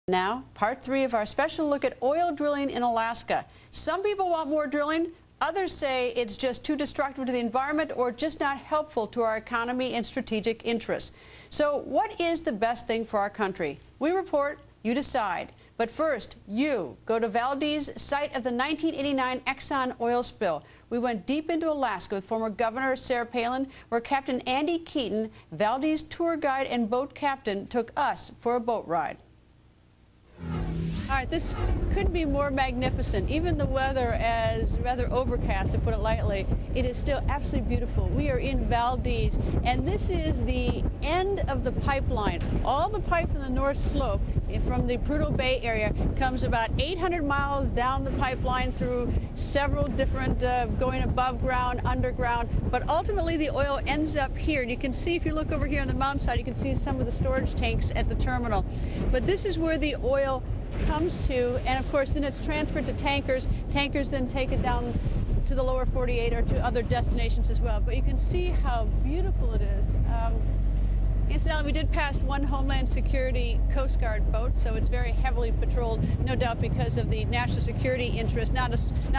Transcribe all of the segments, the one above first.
Now, part 3 of our special look at oil drilling in Alaska. Some people want more drilling. Others say it's just too destructive to the environment or just not helpful to our economy and strategic interests. So what is the best thing for our country? We report, you decide. But first, you go to Valdez, site of the 1989 Exxon oil spill. We went deep into Alaska with former Governor Sarah Palin, where Captain Andy Keaton, Valdez tour guide and boat captain, took us for a boat ride. All right, this couldn't be more magnificent. Even the weather as rather overcast, to put it lightly, it is still absolutely beautiful. We are in Valdez, and this is the end of the pipeline. All the pipe from the North Slope from the Prudhoe Bay area comes about 800 miles down the pipeline through several different, going above ground, underground, but ultimately the oil ends up here. And you can see, if you look over here on the mountainside, you can see some of the storage tanks at the terminal. But this is where the oil comes to, and of course then it's transferred to tankers. Tankers then take it down to the lower 48 or to other destinations as well. But you can see how beautiful it is. Incidentally, we did pass one Homeland Security Coast Guard boat, so it's very heavily patrolled, no doubt because of the national security interest, not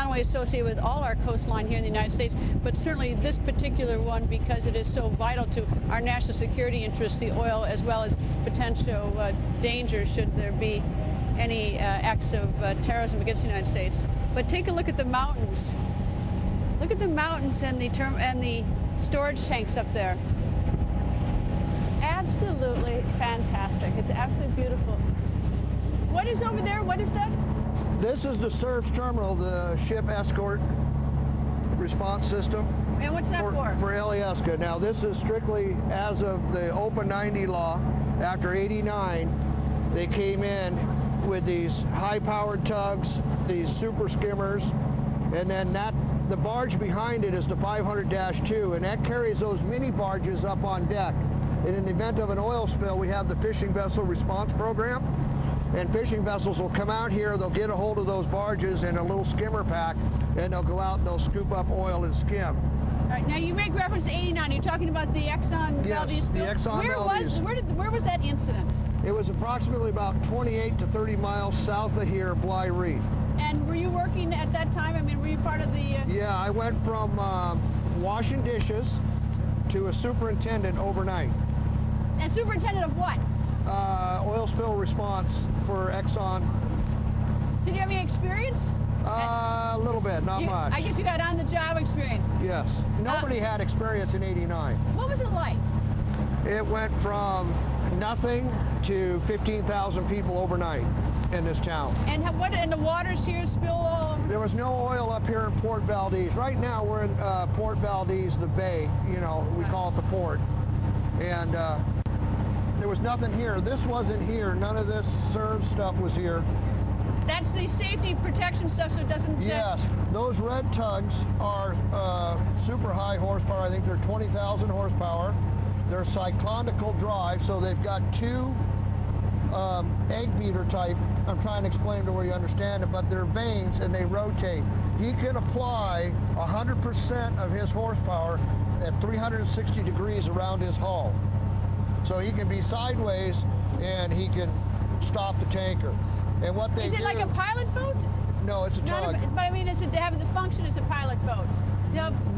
only associated with all our coastline here in the United States, but certainly this particular one because it is so vital to our national security interests, the oil, as well as potential danger should there be any acts of terrorism against the United States. But take a look at the mountains. Look at the mountains and the storage tanks up there. It's absolutely fantastic. It's absolutely beautiful. What is over there? What is that? This is the SURFS terminal, the ship escort response system. And what's that for? For Alaska. Now this is strictly as of the Open 90 law. After '89, they came in with these high-powered tugs, these super skimmers, and then the barge behind it is the 500-2, and that carries those mini barges up on deck. And in the event of an oil spill, we have the fishing vessel response program, and fishing vessels will come out here, they'll get a hold of those barges in a little skimmer pack, and they'll go out and they'll scoop up oil and skim. All right, now you make reference to '89. You're talking about the Exxon Valdez spill? Yes, the Exxon Valdez. Where was that incident? It was approximately about 28 to 30 miles south of here, Bly Reef. And were you working at that time? I mean, were you part of the... Yeah, I went from washing dishes to a superintendent overnight. And superintendent of what? Oil spill response for Exxon. Did you have any experience? A little bit, not much. I guess you got on-the-job experience. Yes. Nobody had experience in '89. What was it like? It went from nothing to 15,000 people overnight in this town. And and the waters here spill all over? There was no oil up here in Port Valdez. Right now we're in Port Valdez, the bay, you know, we call it the port. And there was nothing here. This wasn't here. None of this SURFS stuff was here. That's the safety protection stuff, so it doesn't... Yes, those red tugs are super high horsepower. I think they're 20,000 horsepower. They're cyclonical drive, so they've got two egg beater type. I'm trying to explain to where you understand it, but they're vanes and they rotate. He can apply 100% of his horsepower at 360 degrees around his hull. So he can be sideways and he can stop the tanker. And what they do... Is it like a pilot boat? No, it's a tug. But I mean, is it having the function as a pilot boat?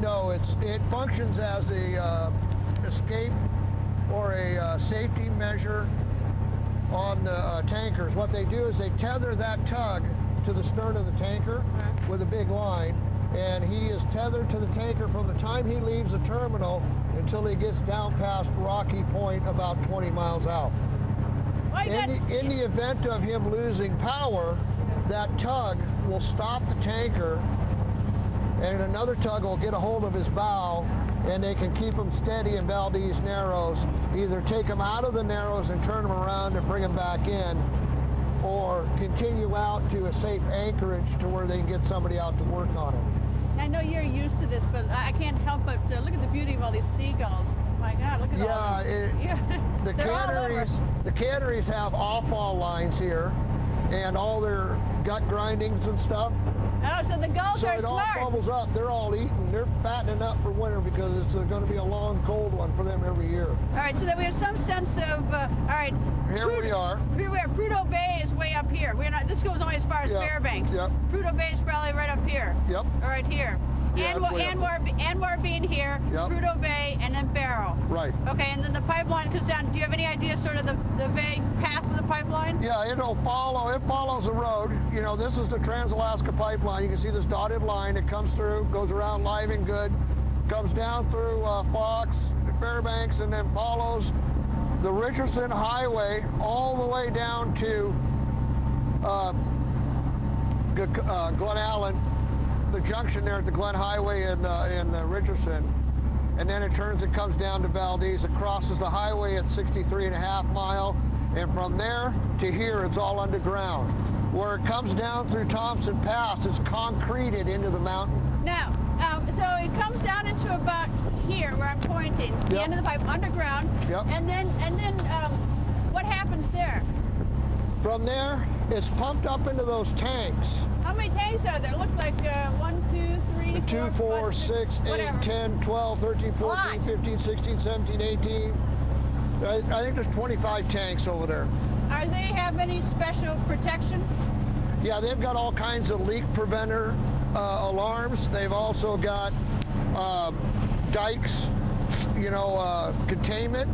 No, it functions as a escape or a safety measure on the tankers. What they do is they tether that tug to the stern of the tanker with a big line, and he is tethered to the tanker from the time he leaves the terminal until he gets down past Rocky Point about 20 miles out. In the event of him losing power, that tug will stop the tanker and another tug will get a hold of his bow and they can keep him steady in Valdez Narrows, either take him out of the Narrows and turn him around and bring him back in, or continue out to a safe anchorage to where they can get somebody out to work on it. I know you're used to this, but I can't help but look at the beauty of all these seagulls. My God, look at all them. The canneries have off-fall lines here, and all their gut grindings and stuff. Oh, so the gulls are smart. So it all bubbles up. They're all eating. They're fattening up for winter because it's going to be a long, cold one for them every year. All right, so that we have some sense of, all right. Here we are. Prudhoe Bay is way far as Fairbanks. Yep. Prudhoe Bay is probably right up here. Yep. Or right here. Yeah, Anwar being here, yep. Prudhoe Bay, and then Barrow. Right. Okay, and then the pipeline comes down. Do you have any idea sort of the vague path of the pipeline? Yeah, it follows the road. You know, this is the Trans-Alaska Pipeline. You can see this dotted line. It comes through, goes around Live and Good, comes down through Fox, Fairbanks, and then follows the Richardson Highway all the way down to Glen Allen, the junction there at the Glen Highway in Richardson, and then it comes down to Valdez. It crosses the highway at 63.5 mile, and from there to here, it's all underground. Where it comes down through Thompson Pass, it's concreted into the mountain. Now, so it comes down into about here, where I'm pointing, the Yep. end of the pipe, underground, Yep. and then what happens there? From there, it's pumped up into those tanks. How many tanks are there? It looks like 1, 2, 3, 2, 4, 6, 8, whatever. 10, 12, 13, 14, Lot. 15, 16, 17, 18. I think there's 25 tanks over there. Are they have any special protection? Yeah, they've got all kinds of leak preventer alarms. They've also got dikes, you know, containment.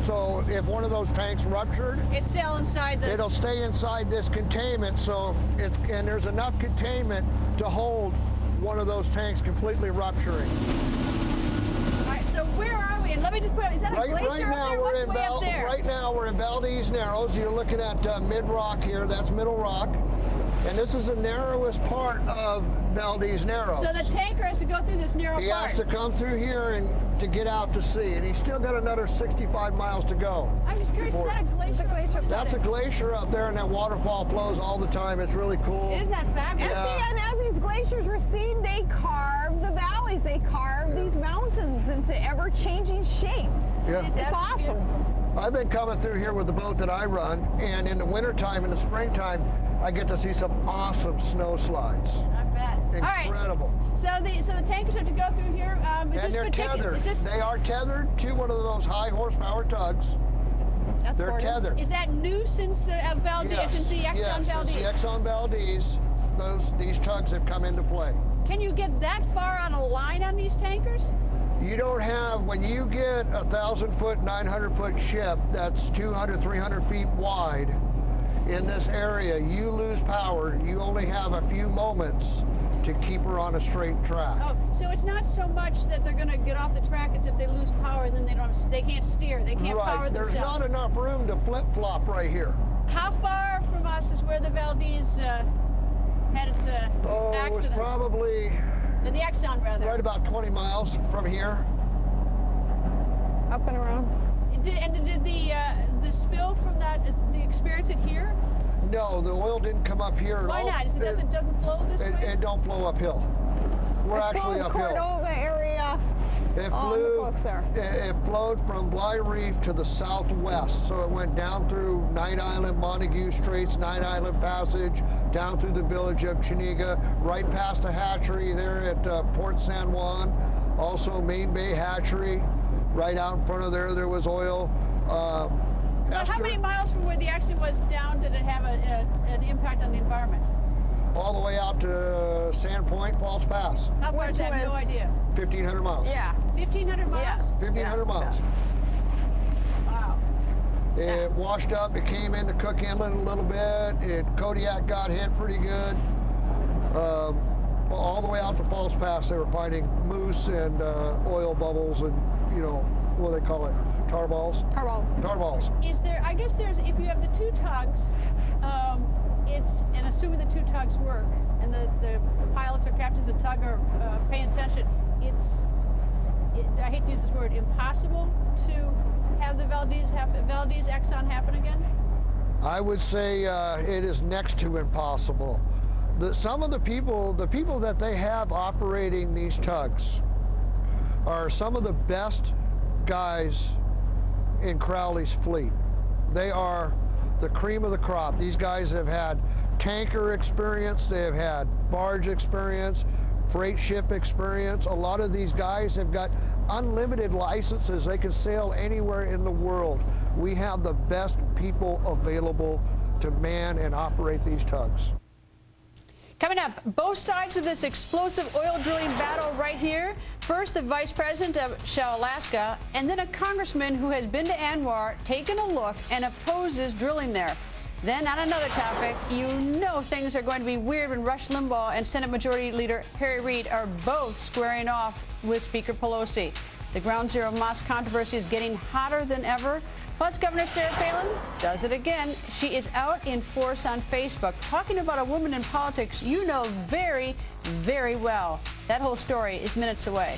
So if one of those tanks ruptured, It's still inside the... it'll stay inside this containment. So and there's enough containment to hold one of those tanks completely rupturing. All right, so where are we? And let me just put, is that a glacier Right up now there? What's way up there? Right now we're in Valdez Narrows. You're looking at Mid-Rock here. That's Middle Rock. And this is the narrowest part of Valdez Narrows. So the tanker has to go through this narrow He part. has to come through here and to get out to sea, and he's still got another 65 miles to go. I'm just curious, is that a glacier? That's a glacier up there, and that waterfall flows all the time. It's really cool. Isn't that fabulous? And as these glaciers recede, they carve the valleys. They carve these mountains into ever-changing shapes. Yeah. It's awesome. I've been coming through here with the boat that I run, and in the wintertime and the springtime, I get to see some awesome snow slides. I bet. Incredible. All right. So the tankers have to go through here. And they're tethered. They are tethered to one of those high horsepower tugs. That's They're tethered. Is that new since Valdez, Yes, since the Exxon Valdez? Since the Exxon Valdez, these tugs have come into play. Can you get that far on a line on these tankers? You don't have, when you get a 1,000-foot, 900-foot ship that's 200, 300 feet wide in this area, you lose power. You only have a few moments to keep her on a straight track. Oh, so it's not so much that they're going to get off the track, it's if they lose power and then they can't steer, they can't power themselves. There's not enough room to flip-flop right here. How far from us is where the Valdez had its accident? It was probably The Exxon, rather. right about 20 miles from here. Up and around. Did the spill from that, did you experience it here? No, the oil didn't come up here at all. Why not? It doesn't flow this way? It don't flow uphill. We're actually uphill. Cordova area. It on the coast there. It flowed from Bly Reef to the southwest, so it went down through Night Island, Montague Straits, Night Island Passage, down through the village of Chiniga, right past the hatchery there at Port San Juan, also Main Bay Hatchery. Right out in front of there was oil. How many miles from where the accident was down did it have an impact on the environment? All the way out to Sandpoint, Falls Pass. How far is that? No idea. 1,500 miles. Yeah. 1,500 miles? Yes. 1,500 miles. Wow. It washed up. It came into Cook Inlet a little bit. Kodiak got hit pretty good. All the way out to Falls Pass, they were finding moose and oil bubbles and, you know, what do they call it? Tar balls? Tar balls. Tar balls. Is there, I guess there's, if you have the two tugs, and assuming the two tugs work, and the pilots or captains of tug are paying attention, I hate to use this word, impossible to have the Valdez Exxon happen again? I would say it is next to impossible. Some of the people that they have operating these tugs are some of the best guys in Crowley's fleet. They are the cream of the crop. These guys have had tanker experience, they have had barge experience, freight ship experience. A lot of these guys have got unlimited licenses. They can sail anywhere in the world. We have the best people available to man and operate these tugs. Coming up, both sides of this explosive oil drilling battle right here. First, the vice president of Shell Alaska, and then a congressman who has been to ANWR, taken a look, and opposes drilling there. Then, on another topic, you know things are going to be weird when Rush Limbaugh and Senate Majority Leader Harry Reid are both squaring off with Speaker Pelosi. The Ground Zero mosque controversy is getting hotter than ever. Plus, Governor Sarah Palin does it again. She is out in force on Facebook, talking about a woman in politics you know very, very well. That whole story is minutes away.